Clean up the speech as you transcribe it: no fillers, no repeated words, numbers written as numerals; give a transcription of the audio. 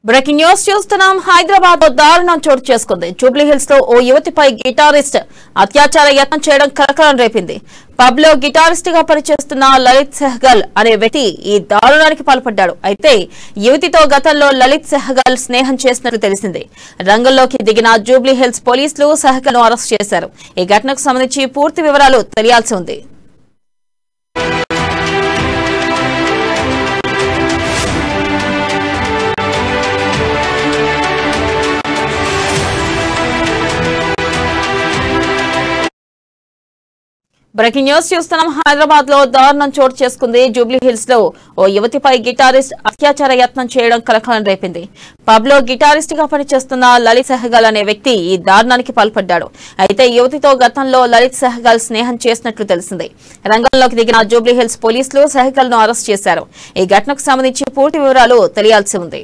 Breaking news చూస్తున్నాం. హైదరాబాద్ లో దారుణం చోటు చేసుకుంది. జూబ్లీ హిల్స్ లో ఓ యువతిపై గిటారిస్ట్ అత్యాచార యత్నం చేయడం కలకలం రేపింది. పబ్ లో గిటారిస్ట్ గా పనిచేస్తున్న లలిత్ సెహగల్ అనే వ్యక్తి ఈ దారుణానికి పాల్పడ్డాడు. అయితే యువతితో గతంలో లలిత్ సెహగల్ స్నేహం చేసినట్లు తెలిసింది. రంగంలోకి దిగిన జూబ్లీ హిల్స్ పోలీసులు సెహగల్ ను అరెస్ట్ చేశారు. ఈ ఘటనకు సంబంధించి పూర్తి వివరాలు తెలియాల్సి ఉంది. బ్రేకింగ్ న్యూస్ చూస్తున్నాం. హైదరాబాద్ లో దారుణం చోటు చేసుకుంది. జూబ్లీ హిల్స్ లో ఓ యువతిపై గిటారిస్ట్ అత్యాచార యత్నం చేయడం కలకలం రేపింది. పబ్ లో గిటారిస్ట్ గా పనిచేస్తున్న లలిత్ సెహగల్ అనే వ్యక్తి ఈ దారుణానికి పాల్పడ్డాడు. అయితే యువతితో గతంలో లలిత్ సెహగల్ స్నేహం చేసినట్లు తెలిసింది. రంగంలోకి దిగిన జూబ్లీ హిల్స్ పోలీసులు సెహగల్ ను అరెస్ట్ చేశారు. ఈ ఘటనకు సంబంధించి పూర్తి వివరాలు తెలియాల్సి ఉంది.